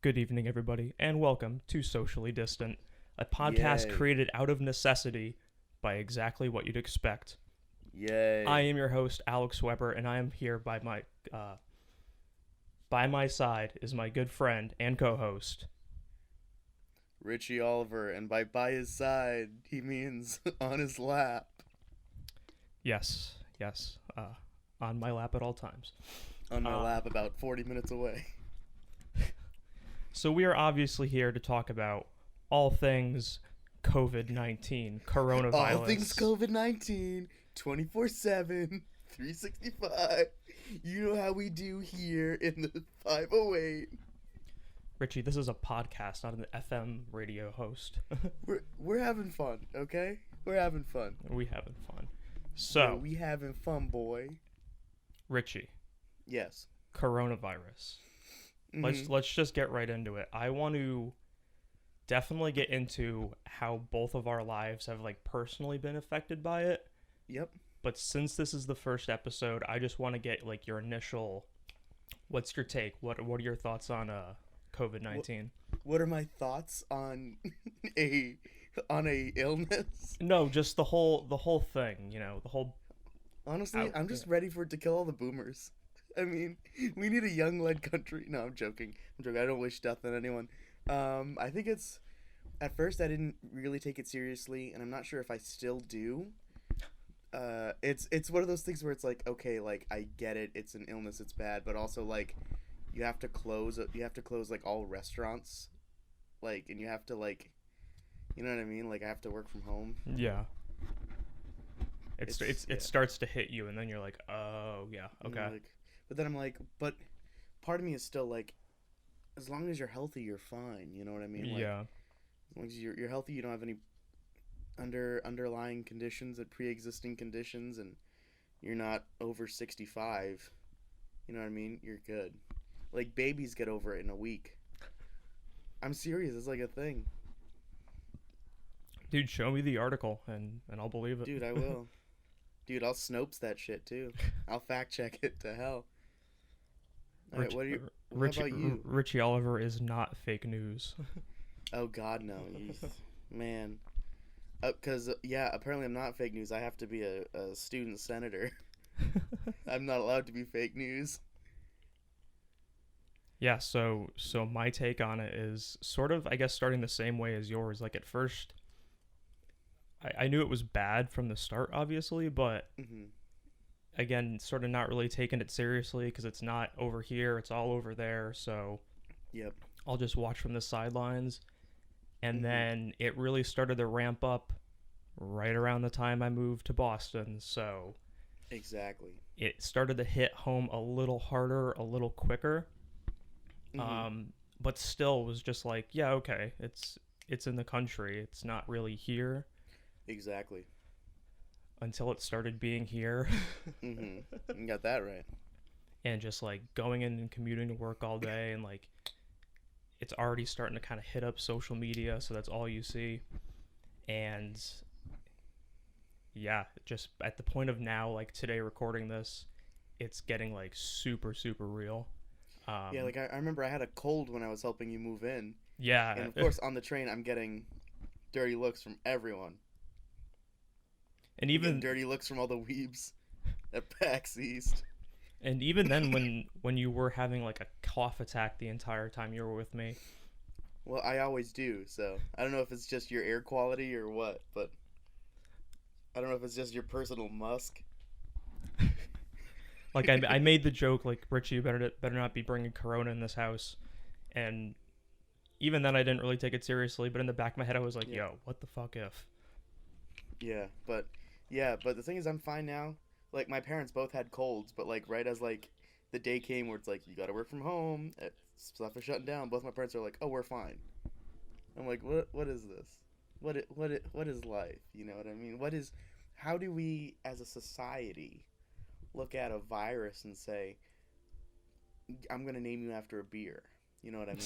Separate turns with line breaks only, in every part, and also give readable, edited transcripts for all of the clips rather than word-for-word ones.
Good evening, everybody, and welcome to Socially Distant, a podcast
Yay.
created out of necessity by exactly what you'd expect. I
Yay.
am your host, Alex Weber, and I am here by my side is my good friend and co-host.
Richie Oliver, and by his side, he means on his lap.
Yes, on my lap at all times.
On my
Uh,
lap about 40 minutes away.
So we are obviously here to talk about all things COVID-19, coronavirus.
All things COVID 19, 24/7, 365. You know how we do here in the 508.
Richie, this is a podcast, not an FM radio host.
We're having fun, okay? We're having fun.
We having fun. So,
we having fun, boy.
Richie,
Yes.
coronavirus. Let's just get right into it. I want to definitely get into how both of our lives have personally been affected by it.
Yep.
But since this is the first episode, I just want to get your initial. What's your take? What are your thoughts on COVID-19?
What are my thoughts on a illness?
No, just the whole thing. The whole.
Honestly, I'm just ready for it to kill all the boomers. I mean, we need a young-led country. No, I'm joking. I don't wish death on anyone. I think it's... At first, I didn't really take it seriously, and I'm not sure if I still do. It's one of those things where it's okay, I get it. It's an illness. It's bad. But also, you have to close all restaurants. And you have to, you know what I mean? I have to work from home.
Yeah. It starts to hit you, and then you're like, oh, yeah, okay.
But then I'm like, but part of me is still as long as you're healthy, you're fine. You know what I mean?
Yeah.
As long as you're healthy, you don't have any underlying conditions and pre-existing conditions, and you're not over 65. You know what I mean? You're good. Babies get over it in a week. I'm serious. It's a thing.
Dude, show me the article, and I'll believe it.
Dude, I will. Dude, I'll Snopes that shit, too. I'll fact check it to hell. Alright, what about you?
Richie Oliver is not fake news.
Oh, God, no. Man. Because, apparently I'm not fake news. I have to be a student senator. I'm not allowed to be fake news.
Yeah, so my take on it is sort of, I guess, starting the same way as yours. At first, I knew it was bad from the start, obviously, but again, sort of not really taking it seriously because it's not over here, it's all over there. So
yep,
I'll just watch from the sidelines. And then it really started to ramp up right around the time I moved to Boston. So
exactly,
it started to hit home a little harder, a little quicker. But still was just yeah, okay, it's in the country, it's not really here.
Exactly.
Until it started being here.
You got that right.
And just going in and commuting to work all day, and it's already starting to kind of hit up social media, so that's all you see. And yeah, just at the point of now, today recording this, it's getting super real.
Yeah, I remember I had a cold when I was helping you move in.
Yeah.
And of course on the train I'm getting dirty looks from everyone. And even dirty looks from all the weebs at PAX East.
And even then when you were having a cough attack the entire time you were with me.
Well, I always do, so I don't know if it's just your air quality or what, but I don't know if it's just your personal musk.
I made the joke Richie, you better not be bringing Corona in this house, and even then I didn't really take it seriously. But in the back of my head I was yo, what the fuck if?
Yeah, but the thing is I'm fine now. My parents both had colds, but right as the day came where it's you gotta work from home, stuff is shutting down, both my parents are oh, we're fine. I'm what is this? What is life? You know what I mean? How do we as a society look at a virus and say, I'm gonna name you after a beer? You know what I mean?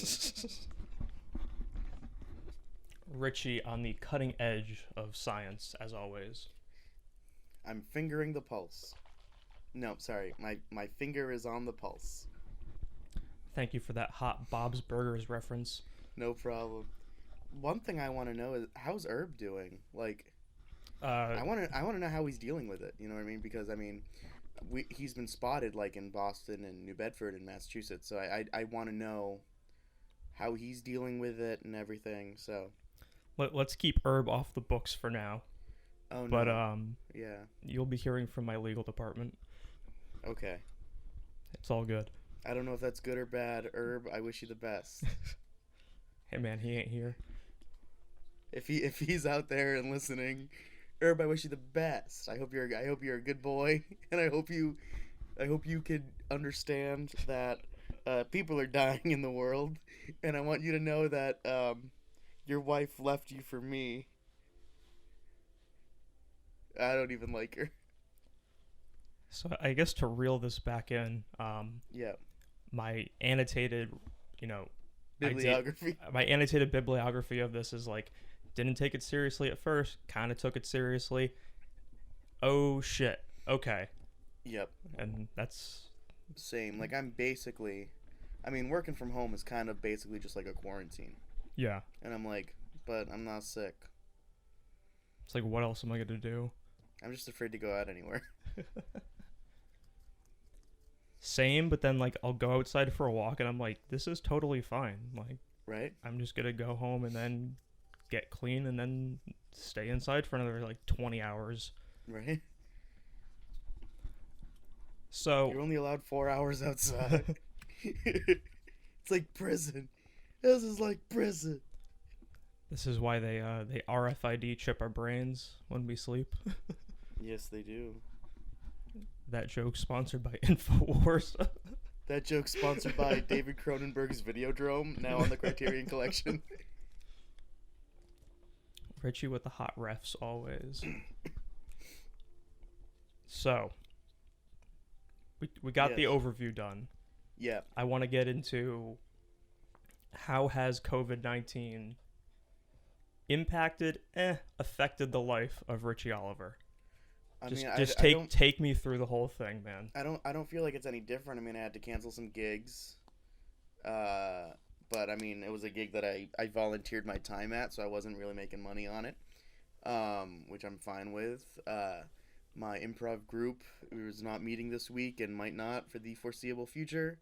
Richie on the cutting edge of science, as always.
I'm fingering the pulse. No, sorry. My finger is on the pulse.
Thank you for that hot Bob's Burgers reference.
No problem. One thing I want to know is how's Herb doing? Like,
Uh,
I want to know how he's dealing with it. You know what I mean? Because I mean, he's been spotted like in Boston and New Bedford and Massachusetts. So I want to know how he's dealing with it and everything. So
let's keep Herb off the books for now.
oh no.
But
Yeah.
you'll be hearing from my legal department.
Okay.
It's all good.
I don't know if that's good or bad. Herb, I wish you the best.
Hey man, he ain't here.
If he's out there and listening, Herb, I wish you the best. I hope you're a good boy, and I hope you could understand that people are dying in the world, and I want you to know that your wife left you for me. I don't even like her.
So I guess to reel this back in,
Yeah.
my annotated,
Bibliography.
my annotated bibliography of this is like, didn't take it seriously at first, kind of took it seriously. Oh shit. Okay.
Yep.
And that's
Same. Like working from home is kind of basically just like a quarantine.
yeah.
And I'm like, but I'm not sick.
It's like, what else am I gonna do?
I'm just afraid to go out anywhere.
Same, but then like I'll go outside for a walk and I'm like, this is totally fine. Like,
Right?
I'm just gonna go home and then get clean and then stay inside for another like 20 hours.
Right?
So
You're only allowed 4 hours outside. It's like prison. This is like prison.
this is why they RFID chip our brains when we sleep.
Yes, they do.
That joke sponsored by InfoWars.
That joke sponsored by David Cronenberg's Videodrome, now on the Criterion Collection.
Richie with the hot refs always. So, we got the
Yes.
overview done.
Yeah.
I want to get into how has COVID-19 impacted, affected the life of Richie Oliver. Take me through the whole thing, man.
I don't feel like it's any different. I mean, I had to cancel some gigs. But I mean, it was a gig that I volunteered my time at, so I wasn't really making money on it. Which I'm fine with. My improv group was not meeting this week and might not for the foreseeable future.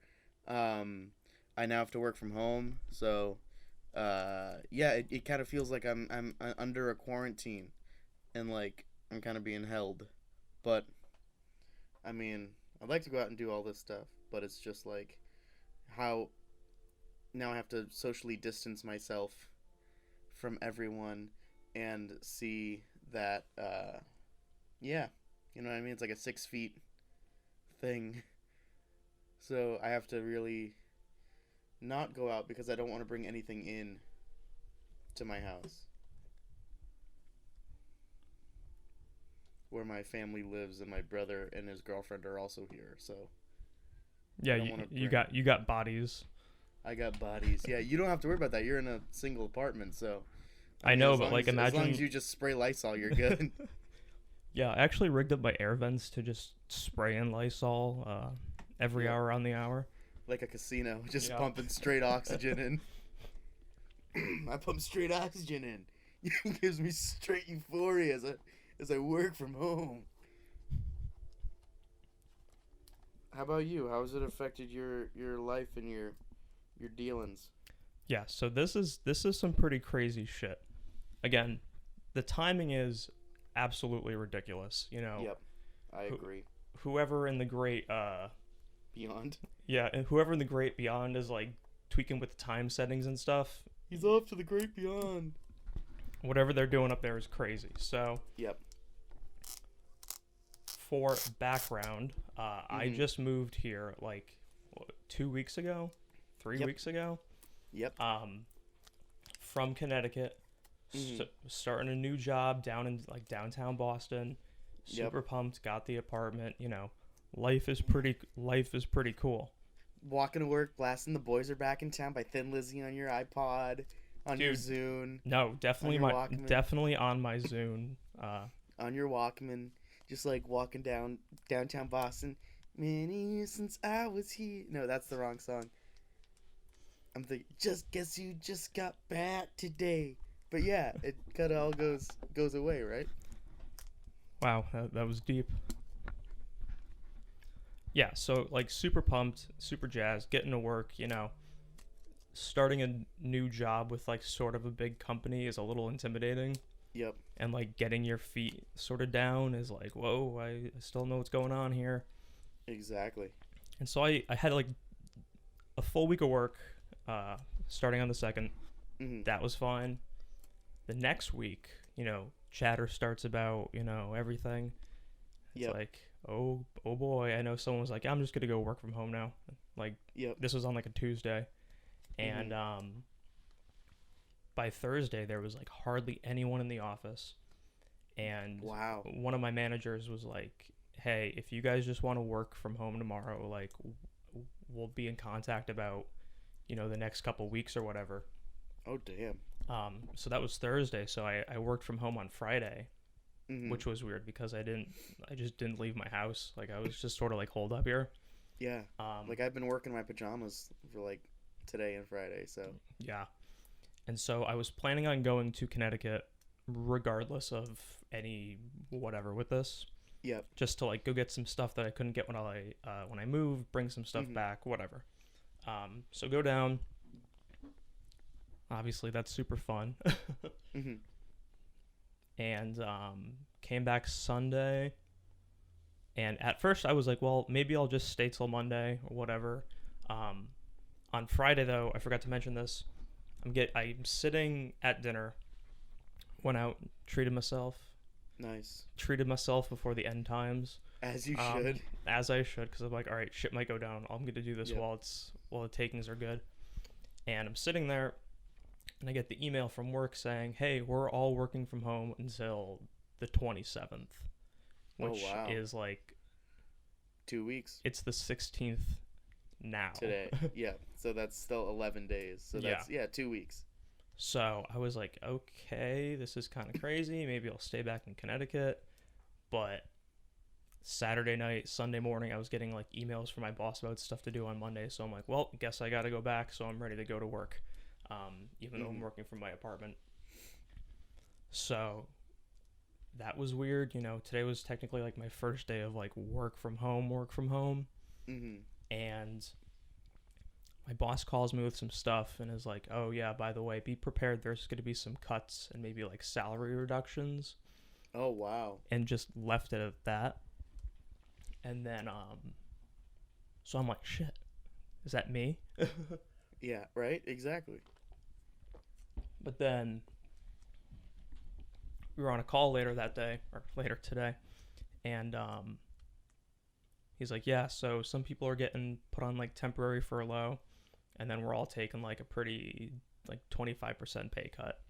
I now have to work from home, so it kind of feels like I'm under a quarantine, and like I'm kind of being held. But I mean, I'd like to go out and do all this stuff, but it's just like how now I have to socially distance myself from everyone and see that you know what I mean? It's like a 6 feet thing. So I have to really not go out because I don't want to bring anything in to my house where my family lives, and my brother and his girlfriend are also here. So
yeah, you got bodies.
I got bodies. Yeah, you don't have to worry about that. You're in a single apartment, so
I know, but like
imagine as long
imagine
as you just spray Lysol, you're good.
Yeah, I actually rigged up my air vents to just spray in Lysol every hour on the hour.
Like a casino, just pumping straight oxygen in. I pump straight oxygen in. It gives me straight euphoria as I work from home. How about you? How has it affected your life and your dealings?
Yeah, so this is some pretty crazy shit. Again, the timing is absolutely ridiculous, you know.
Yep. I agree.
Whoever in the great
Beyond.
Yeah, and whoever in the great beyond is like tweaking with the time settings and stuff.
He's off to the great beyond.
Whatever they're doing up there is crazy. So,
yep.
For background, I just moved here like 2 weeks ago, 3 weeks ago.
Yep.
From Connecticut, starting a new job down in like downtown Boston. Super pumped. Got the apartment. You know, life is pretty cool.
Walking to work, blasting "The Boys Are Back in Town" by Thin Lizzy on your iPod, on your Zune.
No, definitely definitely on my Zune.
On your Walkman, just like walking downtown Boston. Many years since I was here. No, that's the wrong song. I'm thinking, just guess you just got back today. But yeah, it kind of all goes away, right?
Wow, that was deep. Yeah, so like super pumped, super jazzed, getting to work, starting a new job with like sort of a big company is a little intimidating.
Yep.
And like getting your feet sort of down is like, whoa, I still know what's going on here.
Exactly.
And so I had like a full week of work uh, starting on the 2nd.
Mm-hmm.
That was fine. The next week, chatter starts about, everything. It's
Yep.
like, oh boy, I know someone was like, I'm just going to go work from home now. Like,
Yep.
this was on like a Tuesday.
Mm-hmm.
And by Thursday, there was like hardly anyone in the office. And
Wow.
one of my managers was like, hey, if you guys just want to work from home tomorrow, like, we'll be in contact about, the next couple weeks or whatever.
Oh, damn.
So that was Thursday. So I worked from home on Friday,
Mm-hmm.
which was weird because I just didn't leave my house. Like I was just sort of like holed up here.
Yeah. Like I've been working in my pajamas for like today and Friday, so.
Yeah. And so I was planning on going to Connecticut regardless of any whatever with this.
Yep.
Just to like go get some stuff that I couldn't get when I moved, bring some stuff
Mm-hmm.
back, whatever. So go down. Obviously that's super fun.
Mm-hmm.
And came back Sunday. And at first I was like, well, maybe I'll just stay till Monday or whatever. On Friday though, I forgot to mention this. I'm sitting at dinner. Went out, treated myself.
Nice.
Treated myself before the end times.
As you should.
As I should, because I'm like, all right, shit might go down. I'm gonna do this
Yep.
while the takings are good. And I'm sitting there, and I get the email from work saying, hey, we're all working from home until the 27th, which
wow.
is like
2 weeks
it's the 16th now.
today. Yeah. So that's still 11 days. So that's 2 weeks.
So I was like, okay, this is kind of crazy. Maybe I'll stay back in Connecticut. But Saturday night, Sunday morning, I was getting like emails from my boss about stuff to do on Monday. So I'm like, well, guess I got to go back. So I'm ready to go to work, even though I'm working from my apartment. So that was weird. Today was technically like my first day of like work from home.
Mm-hmm.
And my boss calls me with some stuff and is like, oh yeah, by the way, be prepared, there's going to be some cuts and maybe like salary reductions.
Oh, wow.
And just left it at that. And then so I'm like, shit, is that me?
Yeah, right? Exactly.
But then we were on a call later that day, or later today, and he's like, yeah, so some people are getting put on like temporary furlough, and then we're all taking like a pretty like 25% pay cut.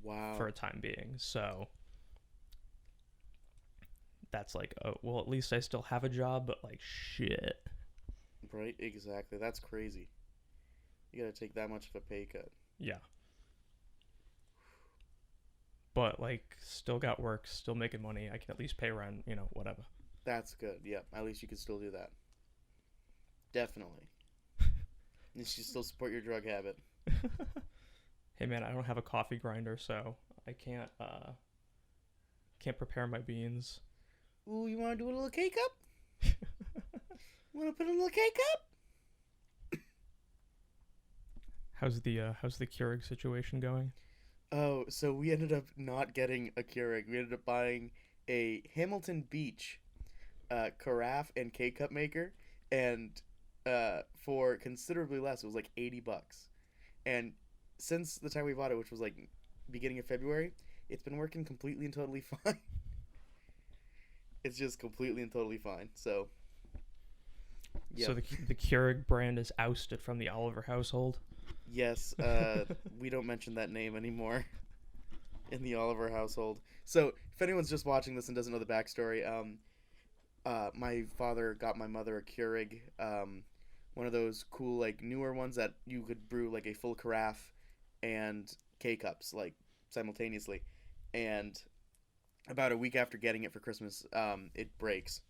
Wow.
For a time being. So that's like, oh, well, at least I still have a job, but like shit.
Right? Exactly. That's crazy. You gotta take that much of a pay cut.
Yeah. But like still got work, still making money. I can at least pay rent, whatever.
That's good. Yeah. At least you can still do that. Definitely. You should still support your drug habit.
Hey man, I don't have a coffee grinder, so I can't prepare my beans.
Ooh, you want to do a little K-cup? You want to put a little K-cup?
How's the Keurig situation going?
Oh, so we ended up not getting a Keurig. We ended up buying a Hamilton Beach carafe and K-cup maker, and for considerably less. It was like $80. And since the time we bought it, which was like beginning of February, it's been working completely and totally fine. It's just completely and totally fine. So, yeah.
So the Keurig brand is ousted from the Oliver household.
Yes, we don't mention that name anymore in the Oliver household. So, if anyone's just watching this and doesn't know the backstory, my father got my mother a Keurig, one of those cool, like, newer ones that you could brew, like, a full carafe and K-cups, like, simultaneously. And about a week after getting it for Christmas, it breaks.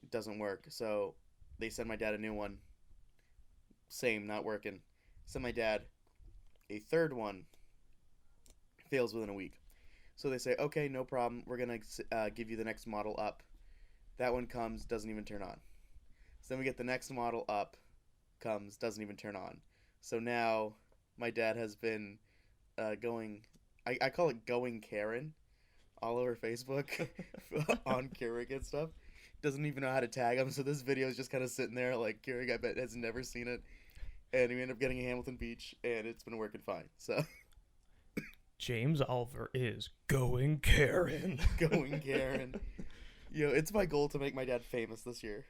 It doesn't work. So, they send my dad a new one. Same, not working. So my dad, a third one, fails within a week. So they say, okay, no problem. We're going to give you the next model up. That one comes, doesn't even turn on. So then we get the next model up, comes, doesn't even turn on. So now my dad has been going, I call it going Karen, all over Facebook on Keurig and stuff. Doesn't even know how to tag him. So this video is just kind of sitting there like Keurig, I bet, has never seen it. And we end up getting a Hamilton Beach, and it's been working fine. So
James Oliver is going Karen.
Going Karen. Yo, it's my goal to make my dad famous this year.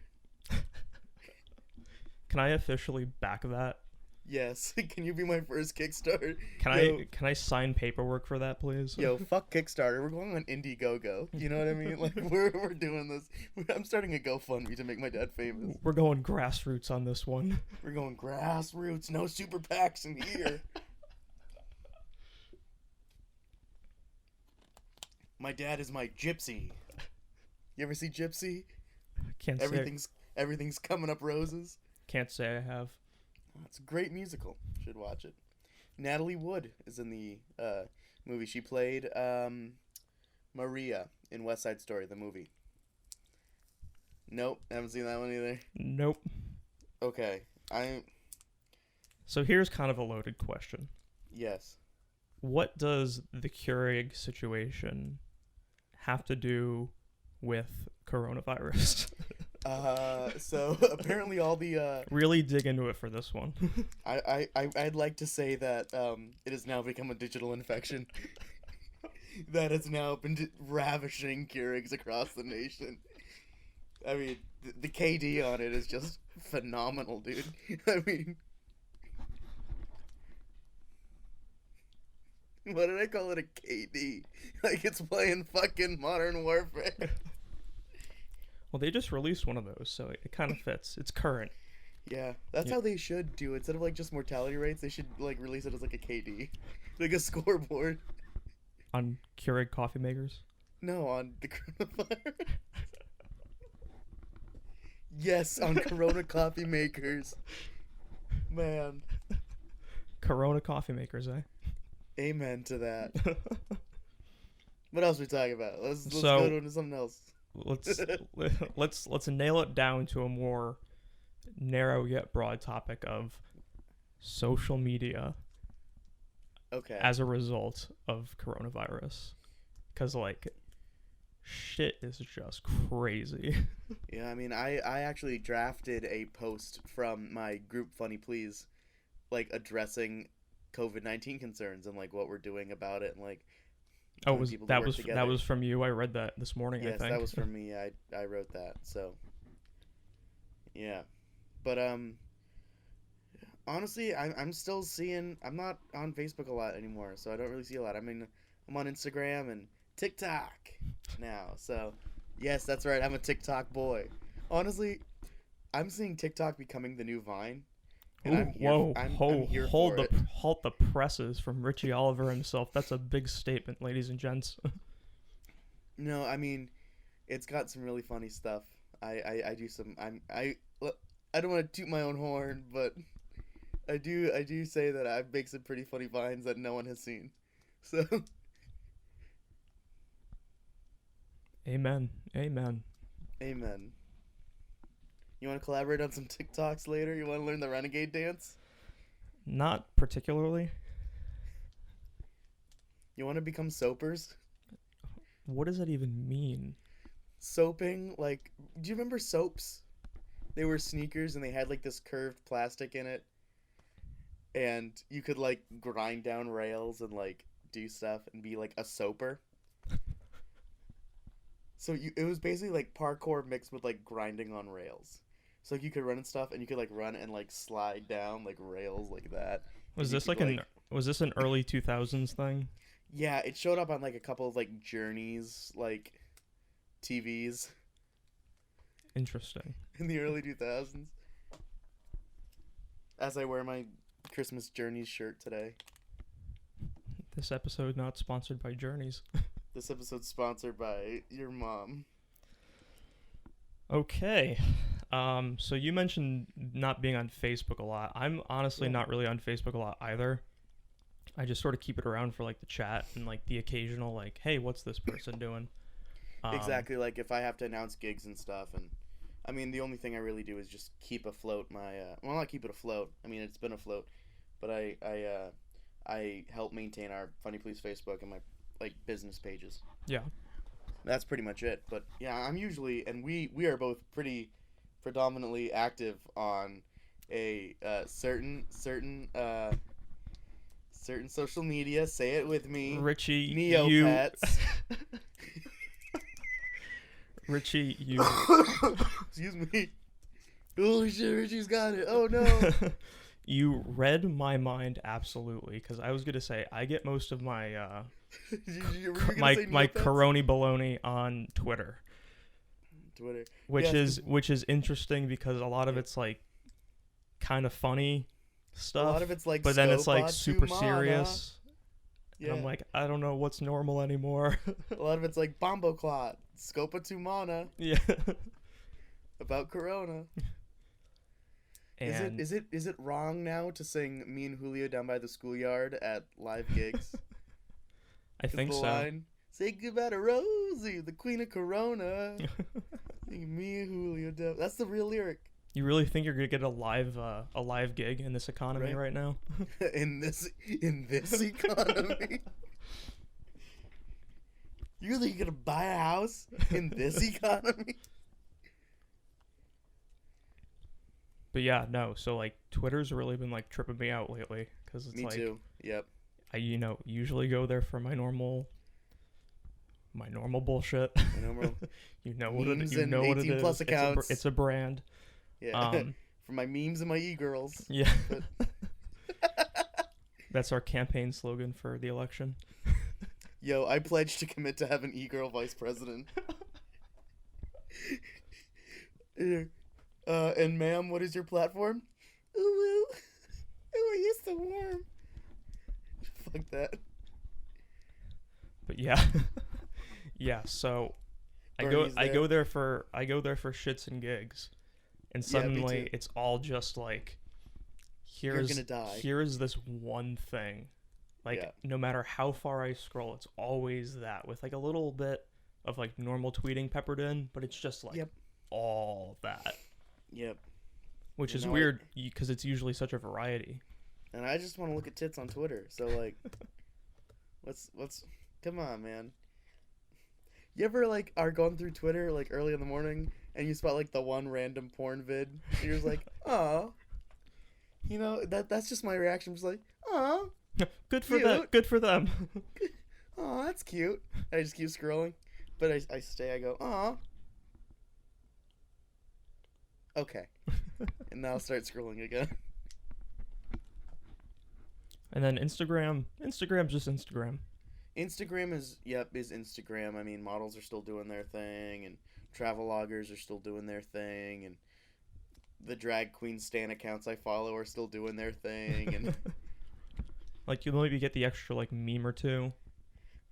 Can I officially back that?
Yes. Can you be my first Kickstarter?
Can I sign paperwork for that, please?
Yo, fuck Kickstarter. We're going on Indiegogo. You know what I mean? Like we're doing this. I'm starting a GoFundMe to make my dad famous.
We're going grassroots on this one.
We're going grassroots. No super PACs in here. My dad is my gypsy. You ever see Gypsy?
Can't
Everything's coming up roses.
Can't say I have.
It's a great musical. Should watch it. Natalie Wood is in the movie. She played Maria in West Side Story, the movie. Nope, haven't seen that one either.
Nope.
Okay,
So here's kind of a loaded question.
Yes.
What does the Keurig situation have to do with coronavirus?
So apparently all the
really dig into it for this one.
I'd like to say that it has now become a digital infection that has now been ravishing Keurigs across the nation. I mean, the KD on it is just phenomenal, dude. I mean, what did I call it? A KD? Like it's playing fucking Modern Warfare.
Well, they just released one of those, so it kind of fits. It's current.
Yeah, that's how they should do it. Instead of like just mortality rates, they should like release it as like a KD, like a scoreboard.
On Keurig coffee makers?
No, on the coronavirus. Yes, on Corona coffee makers. Man.
Corona coffee makers, eh?
Amen to that. What else are we talking about? Let's go to something else.
Let's nail it down to a more narrow yet broad topic of social media.
Okay.
As a result of coronavirus, because like shit is just crazy.
Yeah, I mean, I actually drafted a post from my group Funny Please, like addressing COVID-19 concerns and like what we're doing about it and like.
That was from you? I read that this morning.
Yes,
I think
that was from me. I wrote that. So. Yeah, but honestly, I'm still seeing. I'm not on Facebook a lot anymore, so I don't really see a lot. I mean, I'm on Instagram and TikTok now. So, yes, that's right. I'm a TikTok boy. Honestly, I'm seeing TikTok becoming the new Vine. And
Halt the presses from Richie Oliver himself. That's a big statement, ladies and gents.
No, I mean, it's got some really funny stuff. I do some. I don't want to toot my own horn, but I do say that I make some pretty funny vines that no one has seen. So.
Amen.
You want to collaborate on some TikToks later? You want to learn the renegade dance?
Not particularly.
You want to become soapers?
What does that even mean?
Soaping, like, do you remember soaps? They were sneakers and they had like this curved plastic in it. And you could like grind down rails and like do stuff and be like a soaper. So it was basically like parkour mixed with like grinding on rails. So like you could run and stuff, and you could like run and like slide down like rails like that.
Was this was this an early 2000s thing?
Yeah, it showed up on like a couple of like Journeys like TVs.
Interesting.
In the early 2000s. As I wear my Christmas Journeys shirt today.
This episode not sponsored by Journeys.
This episode's sponsored by your mom.
Okay. So you mentioned not being on Facebook a lot. I'm honestly
Yeah.
not really on Facebook a lot either. I just sort of keep it around for like the chat and like the occasional like, hey, what's this person doing?
Exactly. Like if I have to announce gigs and stuff, and I mean the only thing I really do is just keep afloat my. Well, not keep it afloat. I mean it's been afloat, but I help maintain our Funny Please Facebook and my like business pages.
Yeah.
That's pretty much it. But yeah, I'm usually, and we are both pretty predominantly active on a certain social media. Say it with me.
Richie,
Neopets.
Richie, you.
Excuse me. Holy shit, Richie's got it. Oh no.
You read my mind absolutely, because I was gonna say I get most of my my Coroni baloney on Twitter. Which is interesting because a lot of it's like kind of funny stuff.
A lot of it's like,
but then it's like super serious.
Yeah.
And I'm like, I don't know what's normal anymore.
A lot of it's like Bombo Clot, Scopa Tumana.
Yeah.
About Corona.
And
is it wrong now to sing "Me and Julio Down by the Schoolyard" at live gigs?
I think so.
Line, say goodbye to Rosie, the queen of Corona. Me and Julio down. That's the real lyric.
You really think you're gonna get a live gig in this economy right now?
in this economy. You really gonna buy a house in this economy?
But yeah, no. So like, Twitter's really been like tripping me out lately because it's
me
like,
too. Yep.
I usually go there for my normal bullshit. You know what it is.
Accounts.
It's a brand.
Yeah. For my memes and my e-girls.
Yeah. That's our campaign slogan for the election.
Yo, I pledge to commit to have an e-girl vice president. And ma'am, what is your platform? Ooh, ooh. Ooh, you're so warm. Fuck that.
But yeah. Yeah, so I go there for shits and gigs. And suddenly it's all just like, here is this one thing. Like, no matter how far I scroll, it's always that with like a little bit of like normal tweeting peppered in, but it's just like all that.
Yep.
Which is weird because it's usually such a variety.
And I just want to look at tits on Twitter. So like, let's come on, man. You ever like are going through Twitter like early in the morning and you spot like the one random porn vid and you're just like, oh, you know, that's just my reaction. I'm just like, oh,
good for them. Good for them.
Oh, that's cute. I just keep scrolling, but I stay. I go, oh. Okay. And now I'll start scrolling again.
And then Instagram's just Instagram.
Instagram is Instagram. I mean, models are still doing their thing, and traveloguers are still doing their thing, and the drag queen stan accounts I follow are still doing their thing, and
like you'll maybe get the extra like meme or two.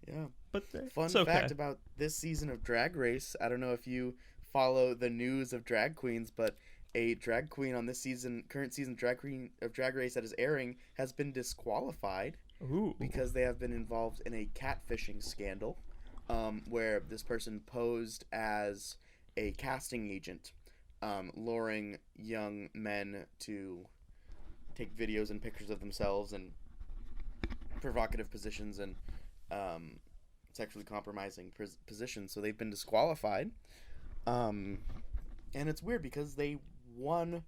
Yeah.
But
fun fact about this season of Drag Race, I don't know if you follow the news of drag queens, but a drag queen on this current season Drag Race that is airing has been disqualified.
Ooh.
Because they have been involved in a catfishing scandal, where this person posed as a casting agent, luring young men to take videos and pictures of themselves in provocative positions and sexually compromising positions. So they've been disqualified. And it's weird because they won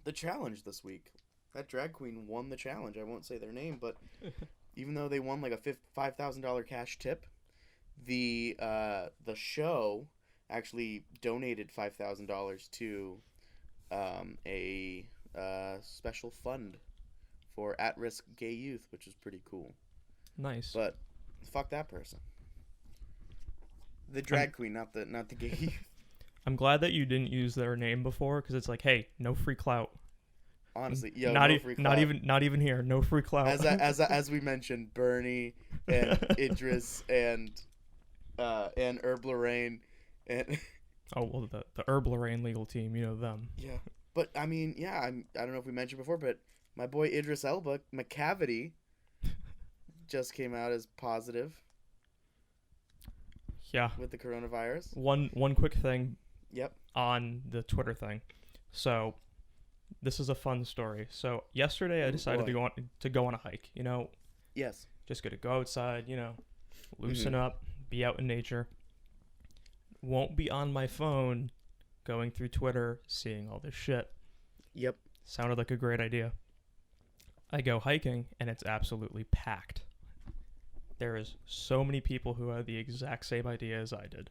the challenge this week. That drag queen won the challenge. I won't say their name, but even though they won like a $5,000 cash tip, the show actually donated $5,000 to a special fund for at-risk gay youth, which is pretty cool.
Nice.
But fuck that person. The drag queen, not the gay youth.
I'm glad that you didn't use their name before, because it's like, hey, no free clout.
Honestly, yo,
not
no free clout.
Not even here, no free clout.
As we mentioned, Bernie and Idris and Herb Lorraine and
Oh well, the Herblerain legal team, you know them.
Yeah. But I mean, yeah, I don't know if we mentioned before, but my boy Idris Elba, McCavity, just came out as positive
Yeah.
with the coronavirus.
One quick thing
Yep.
on the Twitter thing. So this is a fun story. So yesterday I decided to go on a hike. You know,
Yes.
just gonna go outside. You know, loosen up, be out in nature. Won't be on my phone, going through Twitter, seeing all this shit.
Yep.
Sounded like a great idea. I go hiking and it's absolutely packed. There is so many people who had the exact same idea as I did.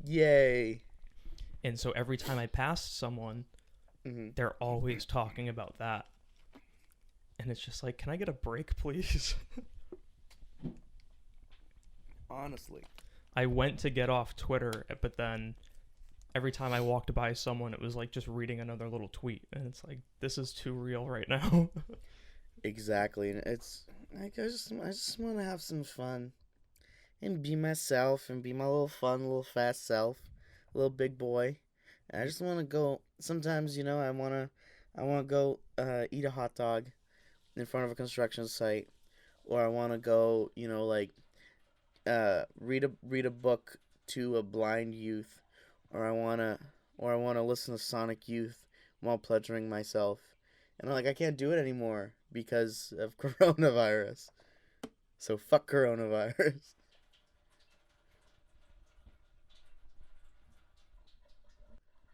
Yay.
And so every time I passed someone, they're always talking about that. And it's just like, can I get a break, please?
Honestly.
I went to get off Twitter, but then every time I walked by someone, it was like just reading another little tweet. And it's like, this is too real right now.
Exactly. And it's like, I just want to have some fun and be myself and be my little fun, little fast self, little big boy. And I just want to go. Sometimes, you know, I want to go eat a hot dog in front of a construction site, or I want to go, you know, like read a book to a blind youth, or I want to listen to Sonic Youth while pleasuring myself. And I can't do it anymore because of coronavirus. So fuck coronavirus.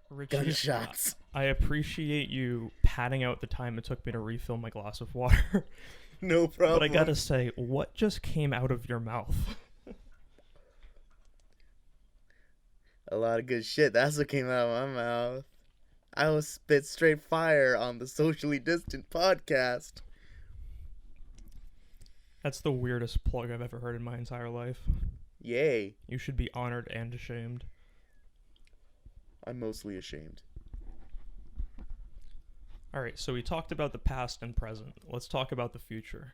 Richie,
Gunshots.
I appreciate you patting out the time it took me to refill my glass of water.
No problem.
But I gotta say, what just came out of your mouth?
A lot of good shit. That's what came out of my mouth. I will spit straight fire on the Socially Distant podcast.
That's the weirdest plug I've ever heard in my entire life.
Yay.
You should be honored and ashamed.
I'm mostly ashamed.
Alright, so we talked about the past and present. Let's talk about the future.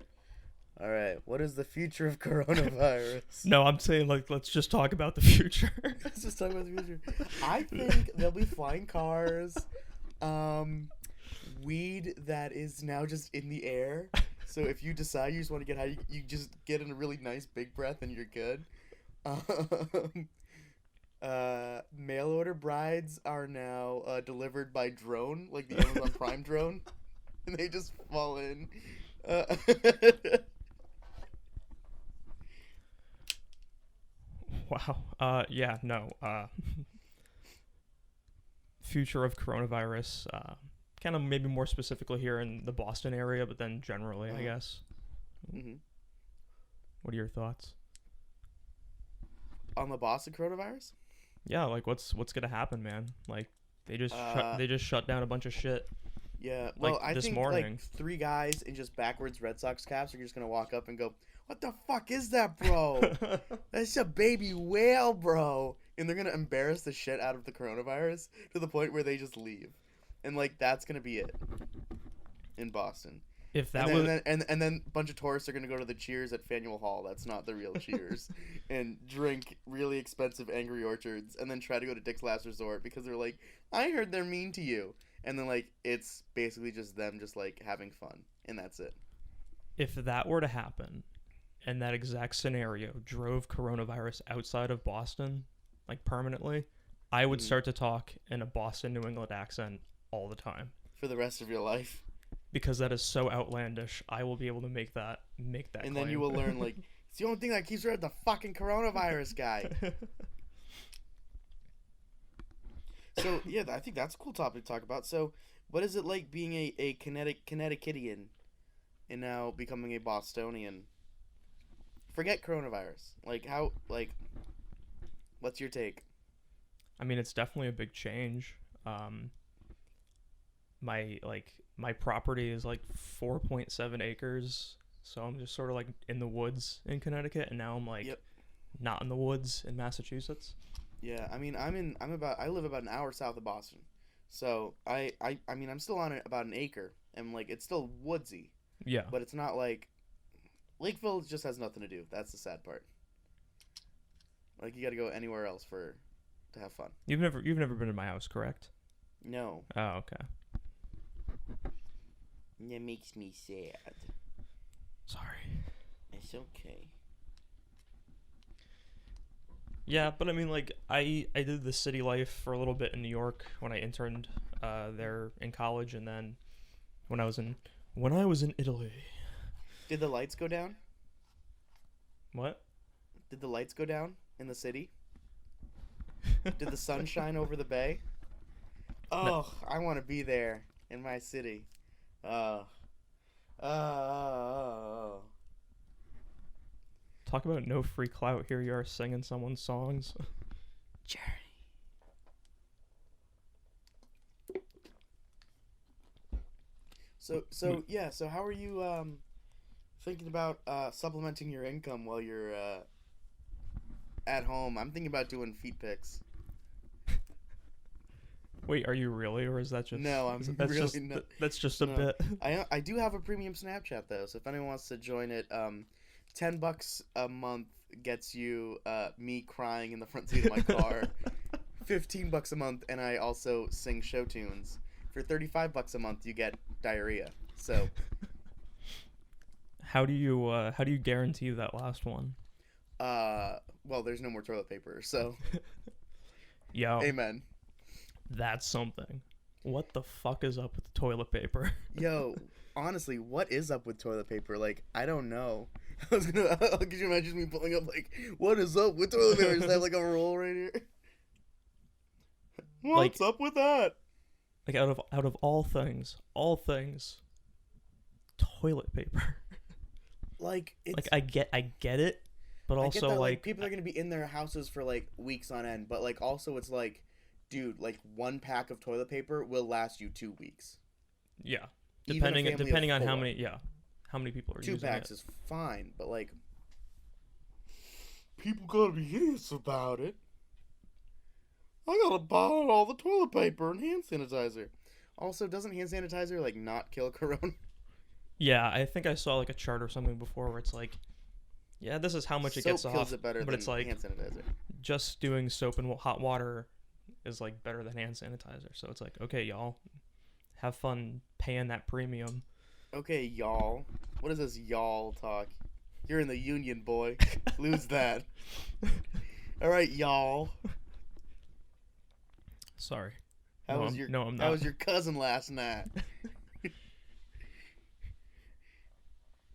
Alright, what is the future of coronavirus?
No, I'm saying, let's just talk about the future.
Let's just talk about the future. I think there'll be flying cars, weed that is now just in the air. So if you decide you just want to get high, you just get in a really nice big breath and you're good. Mail order brides are now delivered by drone, like the Amazon Prime drone, and they just fall in.
Wow. Yeah, no. Future of coronavirus. Kind of maybe more specifically here in the Boston area, but then generally, I guess.
Mm-hmm.
What are your thoughts?
On the Boston coronavirus?
Yeah, like what's gonna happen, man? Like they just shut down a bunch of shit.
Yeah, well,
like,
I
this
think
morning.
like 3 guys in just backwards Red Sox caps are just gonna walk up and go, "What the fuck is that, bro? That's a baby whale, bro!" And they're gonna embarrass the shit out of the coronavirus to the point where they just leave, and like that's gonna be it in Boston.
If that
and then a bunch of tourists are gonna go to the Cheers at Faneuil Hall. That's not the real Cheers, and drink really expensive Angry Orchards, and then try to go to Dick's Last Resort because they're like, I heard they're mean to you, and then like it's basically just them just like having fun, and that's it.
If that were to happen, and that exact scenario drove coronavirus outside of Boston, like permanently, I would start to talk in a Boston New England accent all the time
For the rest of your life.
because that is so outlandish. I will be able to make that
And
claim.
then you will learn, like, it's the only thing that keeps rid of the fucking coronavirus guy. So, yeah, I think that's a cool topic to talk about. So, what is it like being a Connecticutian and now becoming a Bostonian? Forget coronavirus. Like, how, like, what's your take?
I mean, it's definitely a big change. My property is like 4.7 acres, so I'm just sort of like in the woods in Connecticut, and now I'm like not in the woods in Massachusetts.
Yeah, I mean, I live about an hour south of Boston, so I mean, I'm still on about an acre, and like it's still woodsy.
Yeah,
But it's not like Lakeville just has nothing to do. That's the sad part. Like you got to go anywhere else for to have fun.
You've never been to my house, correct?
No.
Oh, okay.
That makes me sad.
Sorry.
It's okay.
Yeah, but I mean, like, I did the city life for a little bit in New York when I interned there in college, and then when I was in Italy.
Did the lights go down?
What?
Did the lights go down in the city? Did the sun shine over the bay? Oh, no. I want to be there in my city. Oh.
Talk about no free clout. Here you are singing someone's songs.
Journey. So yeah. So how are you thinking about supplementing your income while you're at home? I'm thinking about doing feet pics.
Wait, are you really, or is that just?
No, I'm
that's
really
just,
not.
That's just a
No.
bit.
I do have a premium Snapchat though, so if anyone wants to join it, $10 a month gets you me crying in the front seat of my car. $15 a month, and I also sing show tunes. For $35 a month, you get diarrhea. So,
how do you guarantee that last one?
well, there's no more toilet paper, so.
Yo.
Amen. That's
something. What the fuck is up with the toilet paper?
Yo, honestly, what is up with toilet paper? Like, I don't know. Could you imagine me pulling up, like, what is up with toilet paper? Just have, like, a roll right here. What's up with that?
Like, out of all things, toilet paper.
Like, it's...
Like, I get it, but also,
that,
like...
people are going to be in their houses for, like, weeks on end, but, like, also it's like, dude, like, one pack of toilet paper will last you 2 weeks.
Yeah. Depending on how many people are using it.
2 packs is fine, but, like, people gotta be hideous about it. I gotta buy all the toilet paper and hand sanitizer. Also, doesn't hand sanitizer, like, not kill corona?
Yeah, I think I saw, like, a chart or something before where it's like, yeah, this is how much it gets off.
Soap kills it better
but
than
it's like,
hand sanitizer.
Just doing soap and hot water is, like, better than hand sanitizer. So it's like, okay, y'all, have fun paying that premium.
Okay, y'all. What is this y'all talk? You're in the union, boy. Lose that. All right, y'all.
Sorry.
I'm not. How was your cousin last night?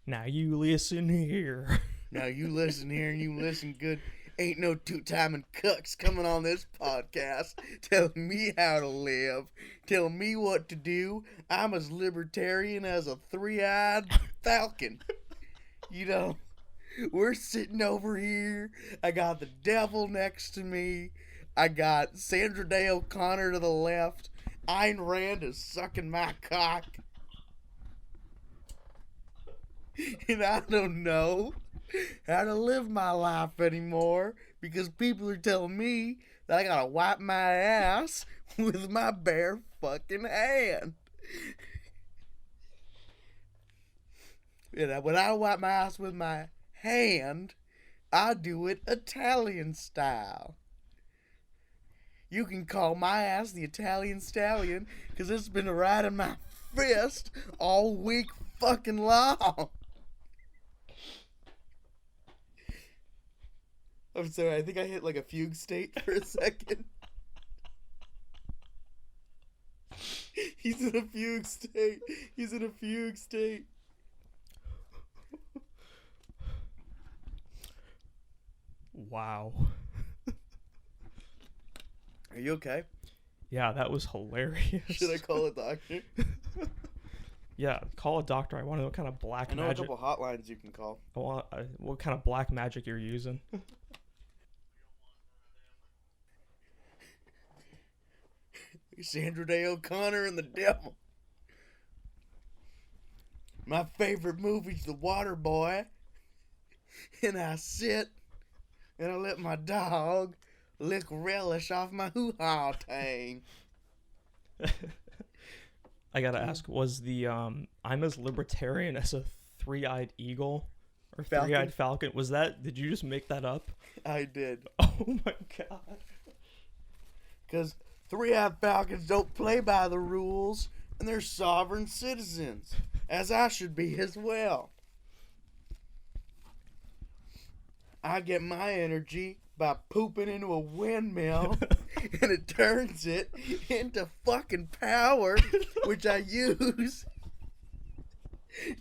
Now you listen here.
Now you listen here and you listen good. Ain't no two-timing cucks coming on this podcast telling me how to live, telling me what to do. I'm as libertarian as a three-eyed falcon. You know, we're sitting over here. I got the devil next to me. I got Sandra Day O'Connor to the left. Ayn Rand is sucking my cock. And I don't know how to live my life anymore because people are telling me that I gotta wipe my ass with my bare fucking hand. And when I wipe my ass with my hand, I do it Italian style. You can call my ass the Italian Stallion because it's been riding my fist all week fucking long. I'm sorry, I think I hit like a fugue state for a second. He's in a fugue state. He's in a fugue state.
Wow.
Are you okay?
Yeah, that was hilarious.
Should I call a doctor?
Yeah, call a doctor. I want to know what kind of black magic.
I know a couple hotlines you can call.
What kind of black magic you're using.
Sandra Day O'Connor and the devil. My favorite movie's The Water Boy. And I sit and I let my dog lick relish off my hoo-ha tang.
I gotta ask, was the I'm as libertarian as a three-eyed eagle or three-eyed falcon? Was that? Did you just make that up?
I did.
Oh my god.
Because 3-eyed falcons don't play by the rules, and they're sovereign citizens, as I should be as well. I get my energy by pooping into a windmill, and it turns it into fucking power, which I use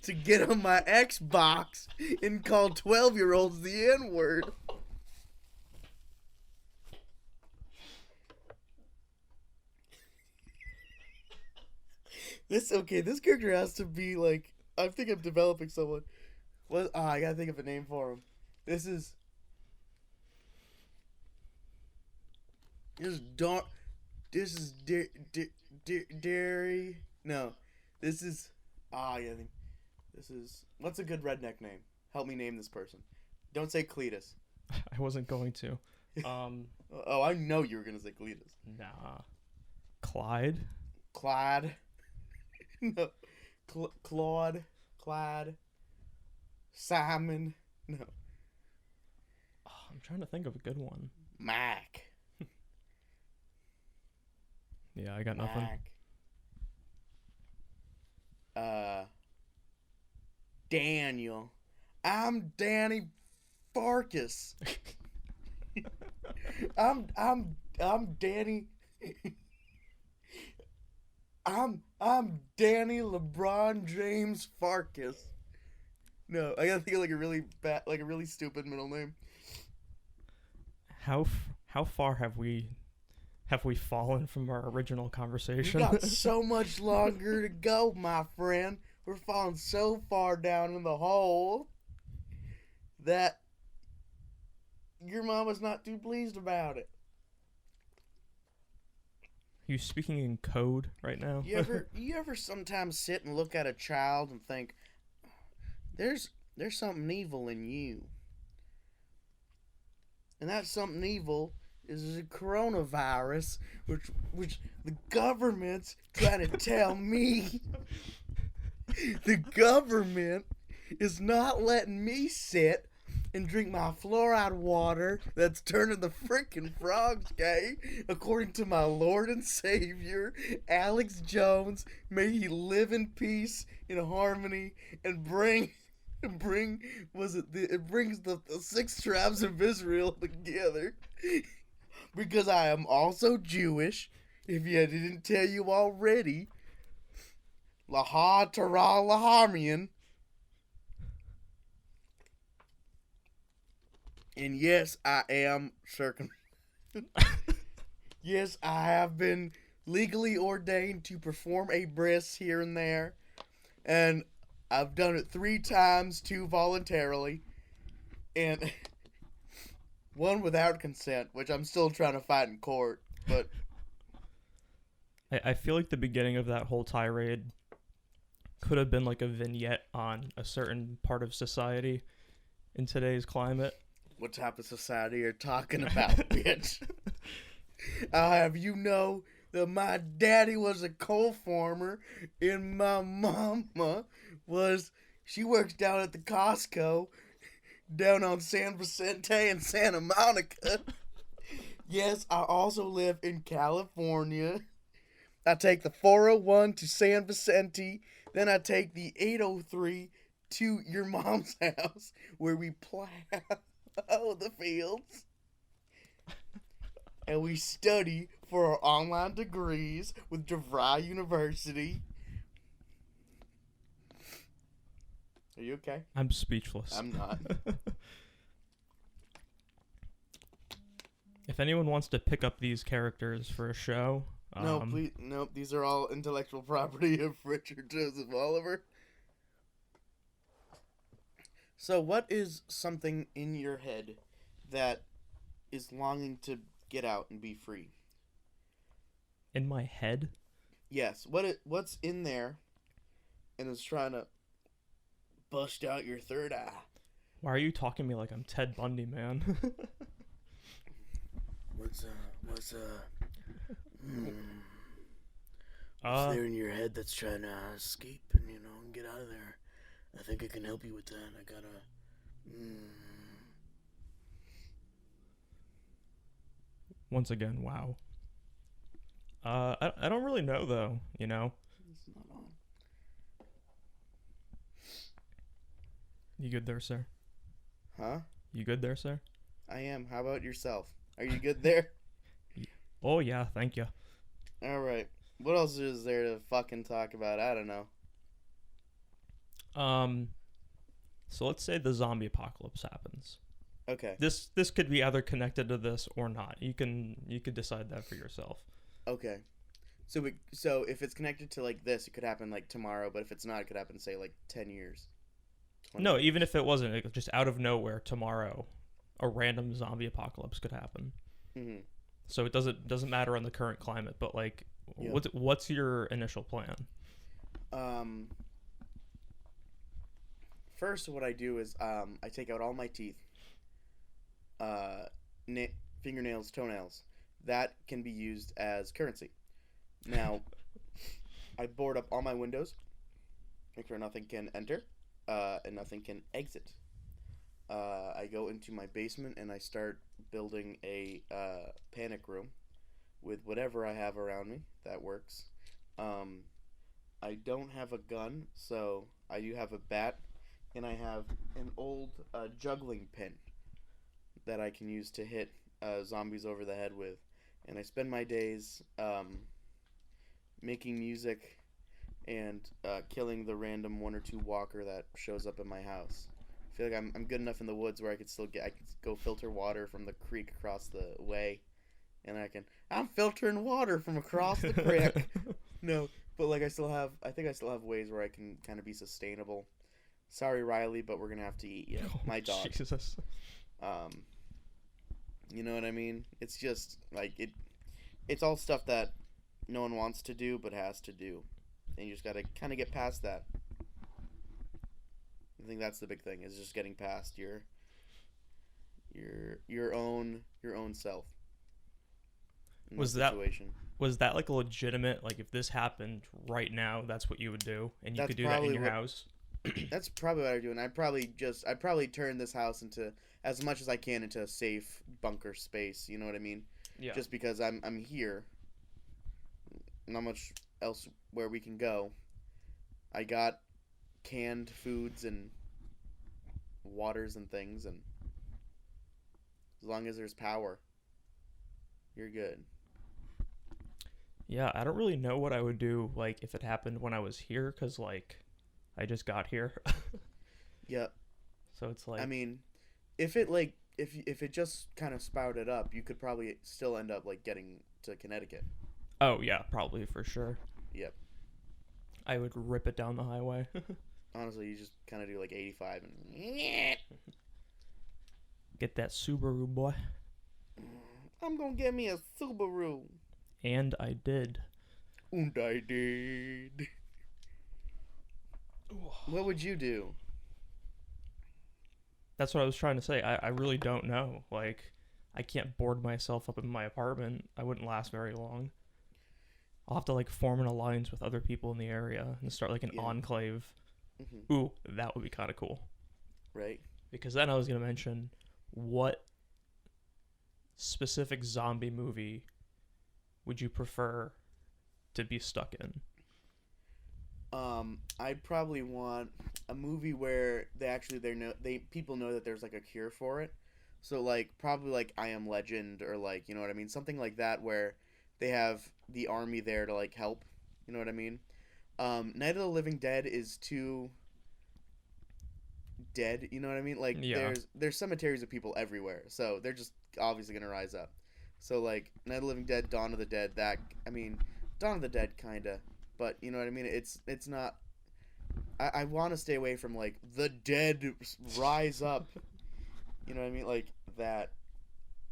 to get on my Xbox and call 12-year-olds the N-word. This character has to be like, I think I'm developing someone. What? I gotta think of a name for him. This is dark. This is dairy. No, this is. Yeah, I think this is. What's a good redneck name? Help me name this person. Don't say Cletus.
I wasn't going to.
Oh, I know you were gonna say Cletus.
Nah. Clyde.
No. Claude. Clyde. Simon. No.
Oh, I'm trying to think of a good one.
Mac.
Yeah, I got nothing.
Daniel. I'm Danny Farkas. I'm Danny. I'm Danny LeBron James Farkas. No, I gotta think of like a really stupid middle name.
How far have we fallen from our original conversation?
We got so much longer to go, my friend. We're falling so far down in the hole that your mama's not too pleased about it.
You speaking in code right now?
You ever sometimes sit and look at a child and think, there's something evil in you. And that something evil is a coronavirus, which the government's trying to tell me. The government is not letting me sit and drink my fluoride water that's turning the freaking frogs gay, according to my Lord and Savior, Alex Jones. May he live in peace, in harmony, and brings the 6 tribes of Israel together. Because I am also Jewish, if you didn't tell you already. Laha Tara Lahamian. And yes, I am Yes, I have been legally ordained to perform a bris here and there. And I've done it 3 times, 2 voluntarily. And 1 without consent, which I'm still trying to fight in court. But
I feel like the beginning of that whole tirade could have been like a vignette on a certain part of society in today's climate.
What type of society are you talking about, bitch? I'll have you know that my daddy was a coal farmer and my mama she works down at the Costco down on San Vicente and Santa Monica. Yes, I also live in California. I take the 401 to San Vicente, then I take the 803 to your mom's house where we plow the fields. And we study for our online degrees with DeVry University. Are you okay?
I'm speechless.
I'm not.
If anyone wants to pick up these characters for a show...
No, please. Nope, these are all intellectual property of Richard Joseph Oliver. So what is something in your head that is longing to get out and be free?
In my head?
Yes. What's in there and is trying to bust out your third eye?
Why are you talking to me like I'm Ted Bundy, man?
What's there in your head that's trying to escape and, get out of there? I think I can help you with that. I gotta...
Once again, wow. I don't really know though. You know.
It's not on.
You good there, sir?
Huh?
You good there, sir?
I am. How about yourself? Are you good there?
Oh yeah, thank you.
All right. What else is there to fucking talk about? I don't know.
Um, so let's say the zombie apocalypse happens.
Okay.
This could be either connected to this or not. You could decide that for yourself.
Okay. So if it's connected to like this, it could happen like tomorrow. But if it's not, it could happen say like 10 years.
No,
20
even
years.
if it wasn't, just out of nowhere tomorrow, a random zombie apocalypse could happen.
Mm-hmm.
So it doesn't matter on the current climate, but like,
Yeah.
what's your initial plan?
First, what I do is I take out all my teeth, uh, fingernails, toenails. That can be used as currency. Now, I board up all my windows, make sure nothing can enter, and nothing can exit. I go into my basement and I start building a panic room with whatever I have around me. That works. I don't have a gun, so I do have a bat, and I have an old juggling pin that I can use to hit zombies over the head with. And I spend my days making music and killing the random one or two walker that shows up in my house. I feel like I'm good enough in the woods where I could go filter water from the creek across the way, and I'm filtering water from across the creek. No, but like I think I still have ways where I can kind of be sustainable. Sorry, Riley, but we're gonna have to eat you.
Oh,
My dog.
Jesus.
You know what I mean? It's just like it's all stuff that no one wants to do but has to do, and you just gotta kind of get past that. I think that's the big thing, is just getting past your own self. In
Was
that
that
situation.
was that like a legitimate, like, if this happened right now, that's what you would do, and you
That's
could do that in
probably
your
what-
house?
That's probably what I do, and I'd probably turn this house into, as much as I can, into a safe bunker space. You know what I mean?
Yeah.
Just because I'm here. Not much else where we can go. I got canned foods and waters and things, and as long as there's power, you're good.
Yeah, I don't really know what I would do, like, if it happened when I was here, because, like, I just got here.
Yep.
So it's like,
I mean, if it just kind of spouted up, you could probably still end up like getting to Connecticut.
oh yeah, probably, for sure.
Yep.
I would rip it down the highway.
Honestly, you just kind of do like 85 and
Get that Subaru, boy.
I'm gonna get me a Subaru.
And I did.
And I did. What would you do?
That's what I was trying to say. I really don't know. Like, I can't board myself up in my apartment. I wouldn't last very long. I'll have to, like, form an alliance with other people in the area and start, like, an
Yeah.
enclave.
Mm-hmm.
Ooh, that would be kind of cool.
Right?
Because then I was going to mention, what specific zombie movie would you prefer to be stuck in?
I'd probably want a movie where people know that there's like a cure for it. So like probably like I Am Legend, or like, you know what I mean, something like that where they have the army there to like help. You know what I mean? Night of the Living Dead is too dead. You know what I mean? Like
Yeah.
there's cemeteries of people everywhere, so they're just obviously gonna rise up. So like Night of the Living Dead, Dawn of the Dead. Dawn of the Dead kinda. But you know what I mean? It's not. I want to stay away from like the dead rise up. You know what I mean? Like that.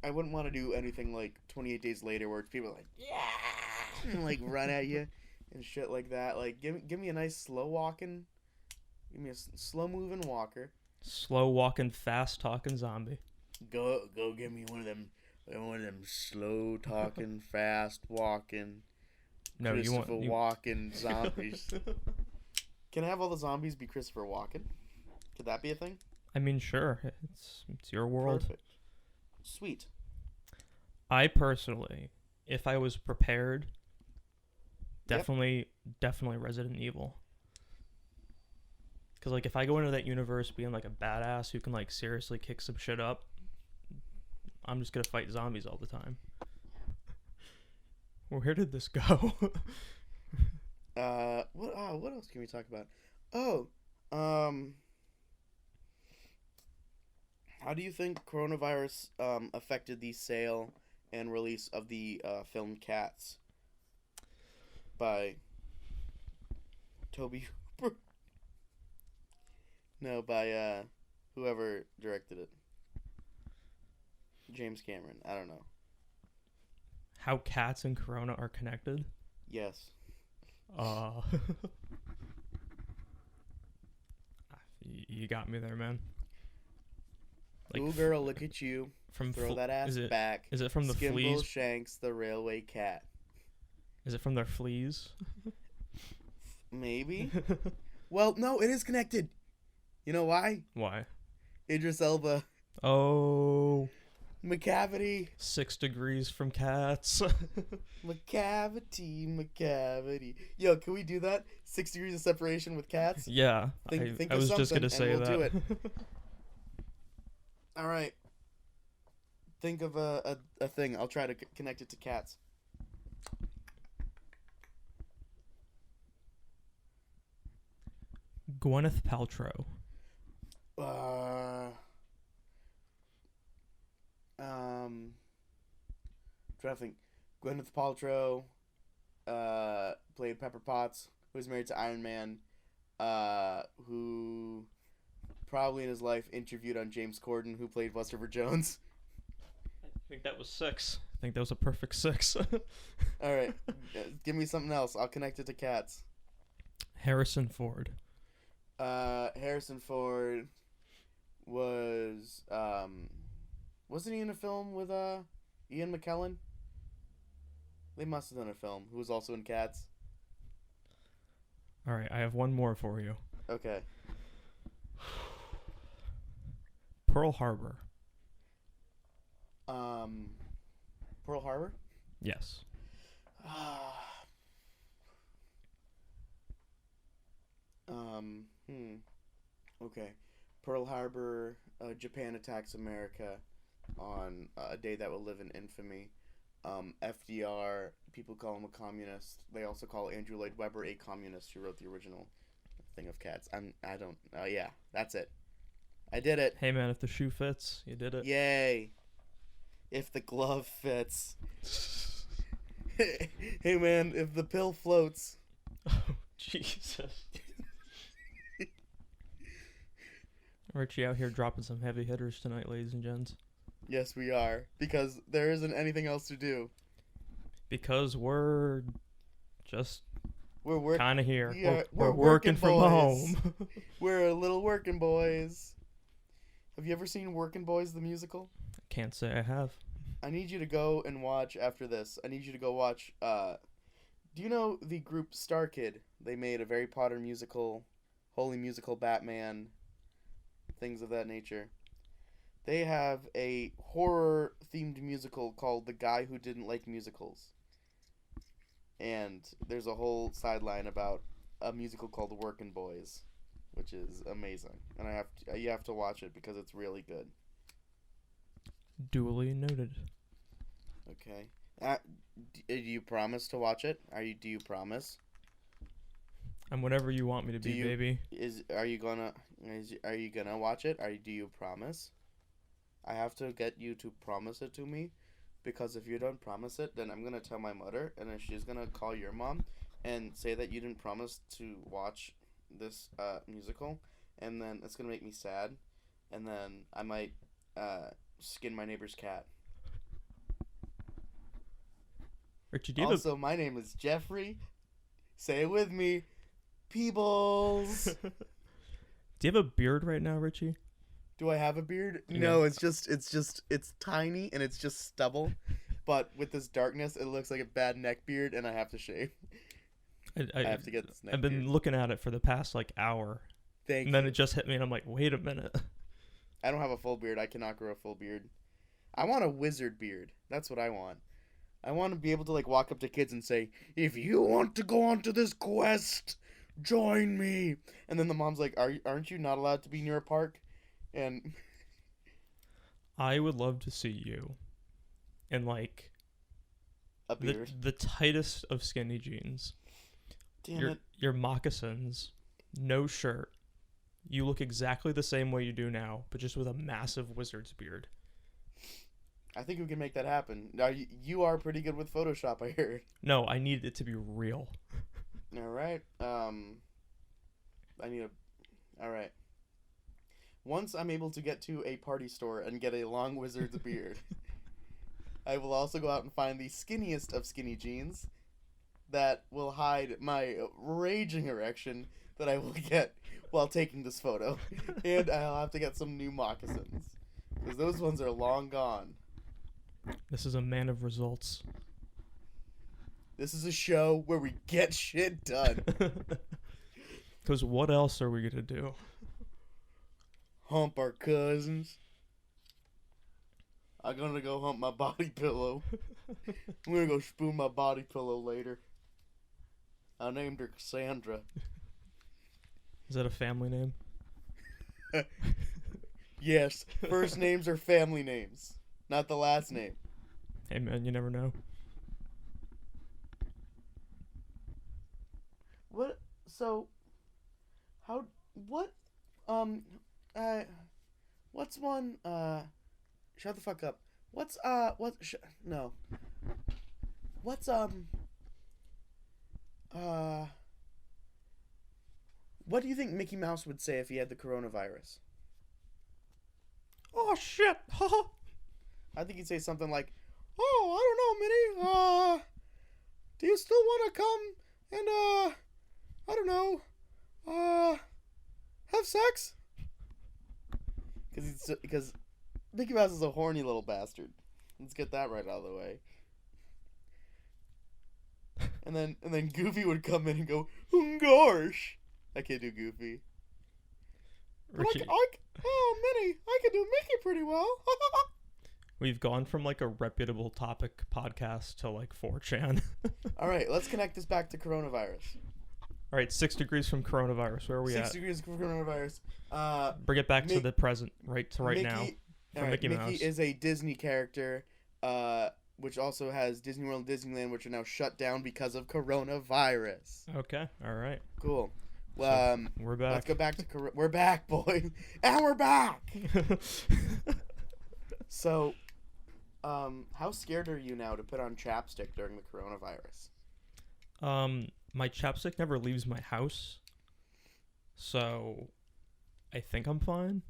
I wouldn't want to do anything like 28 Days Later, where people are like, yeah, and like run at you and shit like that. Like give me a nice slow walking, give me a slow moving walker.
Slow walking, fast talking zombie.
Go give me one of them slow talking, fast walking.
No, you want
Christopher Walken zombies. Can I have all the zombies be Christopher Walken? Could that be a thing?
I mean, sure. It's your world.
Perfect. Sweet.
I personally, if I was prepared Definitely Resident Evil. Because, like, if I go into that universe being, like, a badass who can, like, seriously kick some shit up, I'm just gonna fight zombies all the time. Where did this go?
What else can we talk about? Oh, how do you think coronavirus affected the sale and release of the film Cats by Toby Hooper? No, by whoever directed it. James Cameron. I don't know.
How cats and Corona are connected?
Yes.
You got me there, man.
Like, ooh, girl, look at you. Throw that ass back.
Is it from the
Skimble
fleas?
Shanks, the railway cat.
Is it from their fleas?
Maybe. Well, no, it is connected. You know why?
Why?
Idris Elba.
Oh.
McCavity.
6 degrees from cats.
McCavity. Yo, can we do that? 6 degrees of separation with cats?
Yeah.
Think
I was just going to say
we'll
that.
Do it. All right. Think of a thing. I'll try to connect it to cats.
Gwyneth Paltrow.
Trying to think. Gwyneth Paltrow played Pepper Potts, who was married to Iron Man, who probably in his life interviewed on James Corden, who played Buster Jones.
I think that was 6. I think that was a perfect 6.
All right. Give me something else. I'll connect it to cats.
Harrison Ford.
Harrison Ford was wasn't he in a film with Ian McKellen? They must have done a film. Who was also in Cats.
All right, I have one more for you.
Okay.
Pearl Harbor.
Pearl Harbor?
Yes.
Okay. Pearl Harbor, Japan attacks America on a day that will live in infamy. FDR, people call him a communist. They also call Andrew Lloyd Webber a communist who wrote the original thing of Cats. Yeah, that's it. I did it.
Hey man, if the shoe fits, you did it.
Yay. If the glove fits. Hey man, if the pill floats.
Oh, Jesus. Richie out here dropping some heavy hitters tonight, ladies and gents.
Yes, we are. Because there isn't anything else to do.
Because we're just
we're
kind of here.
Yeah,
we're working from home.
We're little working boys. Have you ever seen Working Boys, the musical?
Can't say I have.
I need you to go and watch after this. I need you to go watch. Do you know the group Star Kid? They made a Harry Potter musical, Holy Musical, Batman, things of that nature. They have a horror-themed musical called The Guy Who Didn't Like Musicals. And there's a whole sideline about a musical called Workin' Boys, which is amazing. And you have to watch it because it's really good.
Duly noted.
Okay. Do you promise to watch it? Do you promise?
I'm whatever you want me to be, baby.
Are you gonna watch it? Do you promise? I have to get you to promise it to me, because if you don't promise it, then I'm gonna tell my mother, and then she's gonna call your mom and say that you didn't promise to watch this musical, and then it's gonna make me sad, and then I might skin my neighbor's cat.
Richie,
also, my name is Jeffrey. Say it with me, Peebles.
Do you have a beard right now, Richie?
Do I have a beard?
Yeah.
No, it's tiny and it's just stubble. But with this darkness, it looks like a bad neck beard, and I have to shave. I have to get this neck
I've been
beard.
looking at it for the past hour. And then it just hit me, and I'm like, wait a minute.
I don't have a full beard. I cannot grow a full beard. I want a wizard beard. That's what I want. I want to be able to like walk up to kids and say, "If you want to go onto this quest, join me." And then the mom's like, "Aren't you not allowed to be near a park?" And
I would love to see you in like
a beard.
the tightest of skinny jeans.
Damn it.
Your moccasins, no shirt. You look exactly the same way you do now, but just with a massive wizard's beard.
I think we can make that happen. Now, you are pretty good with Photoshop, I heard.
No, I need it to be real.
All right. All right. Once I'm able to get to a party store and get a long wizard's beard, I will also go out and find the skinniest of skinny jeans that will hide my raging erection that I will get while taking this photo. And I'll have to get some new moccasins, because those ones are long gone.
This is a man of results.
This is a show where we get shit done.
Because what else are we going to do?
Hump our cousins. I'm gonna go hump my body pillow. I'm gonna go spoon my body pillow later. I named her Cassandra.
Is that a family name?
Yes, first names are family names, not the last name.
Hey man, you never know.
What? So, how? What? What's one? Shut the fuck up. What's no. What's what do you think Mickey Mouse would say if he had the coronavirus?
Oh shit!
I think he'd say something like, "Oh, I don't know, Minnie. Do you still want to come and I don't know, have sex?" Because Mickey Mouse is a horny little bastard. Let's get that right out of the way. And then Goofy would come in and go, "Gosh." I can't do Goofy.
Richie,
oh, Minnie, I can do Mickey pretty well.
we've gone from like a reputable topic podcast to like 4chan.
All right, let's connect this back to coronavirus.
All right, 6 degrees from coronavirus. Where are we at?
6 degrees from coronavirus.
Bring it back to the present, right to right
Mickey,
now.
All right,
Mickey Mouse.
Mickey is a Disney character, which also has Disney World and Disneyland, which are now shut down because of coronavirus.
Okay, all right.
Cool.
So we're back.
Let's go back to we're back, boys, and we're back. So, how scared are you now to put on chapstick during the coronavirus?
My chapstick never leaves my house, so I think I'm fine.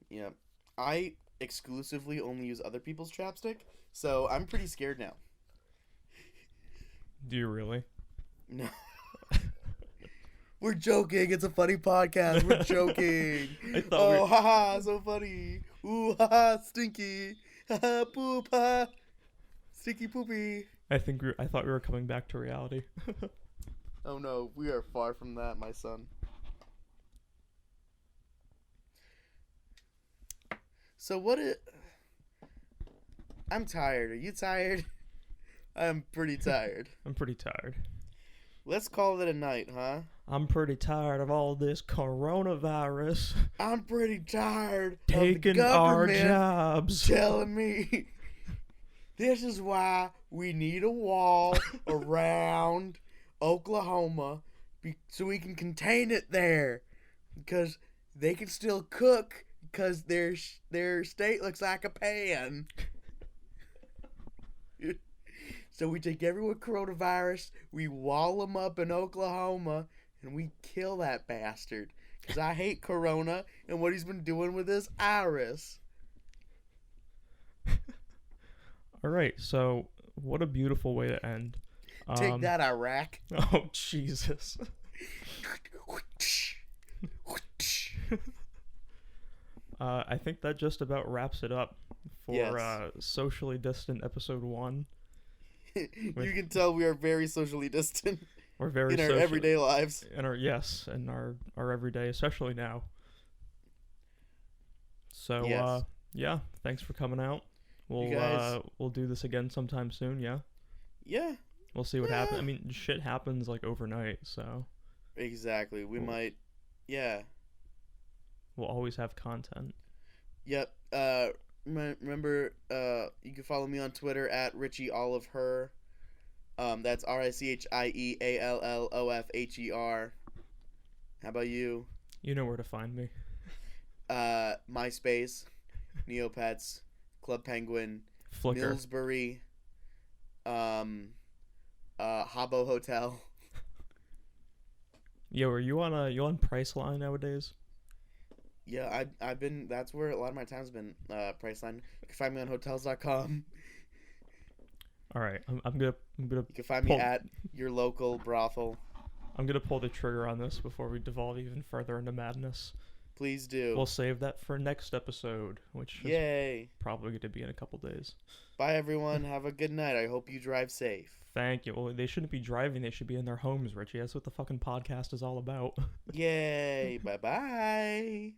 Yeah, I exclusively only use other people's chapstick, so I'm pretty scared now.
Do you really?
No. We're joking. It's a funny podcast. We're joking. Haha, so funny. Ooh, haha, stinky. Haha, poop, ha. Stinky poopy.
I thought we were coming back to reality.
Oh no, we are far from that, my son. So I'm tired. Are you tired? I'm pretty tired.
I'm pretty tired.
Let's call it a night, huh?
I'm pretty tired of all this coronavirus.
I'm pretty tired
taking
of the
our
government
jobs.
telling me this is why we need a wall around Oklahoma so we can contain it there, because they can still cook because their state looks like a pan. So we take everyone with coronavirus, we wall them up in Oklahoma, and we kill that bastard. Because I hate Corona and what he's been doing with his iris.
All right, so what a beautiful way to end.
Take that, Iraq.
Oh, Jesus. I think that just about wraps it up for Socially Distant Episode 1.
You can tell we are very socially distant.
We're very
in our everyday lives.
In our everyday, especially now. So,
yes.
Yeah, thanks for coming out. We'll do this again sometime soon. Yeah.
Yeah.
We'll see what happens. I mean, shit happens like overnight, so.
Exactly. We might. Yeah.
We'll always have content.
Yep. Remember, you can follow me on Twitter at Richie Olive Her. That's RichieAllofher. How about you?
You know where to find me.
MySpace, Neopets, Club Penguin,
Flickr,
Millsbury, Habbo Hotel.
Yo, are you on Priceline nowadays?
Yeah, I've been. That's where a lot of my time's been. Priceline. You can find me on Hotels.com.
All right, I'm gonna.
You can find me at your local brothel.
I'm gonna pull the trigger on this before we devolve even further into madness.
Please do.
We'll save that for next episode, which is probably going to be in a couple days.
Bye, everyone. Have a good night. I hope you drive safe.
Thank you. Well, they shouldn't be driving. They should be in their homes, Richie. That's what the fucking podcast is all about.
Yay. Bye-bye.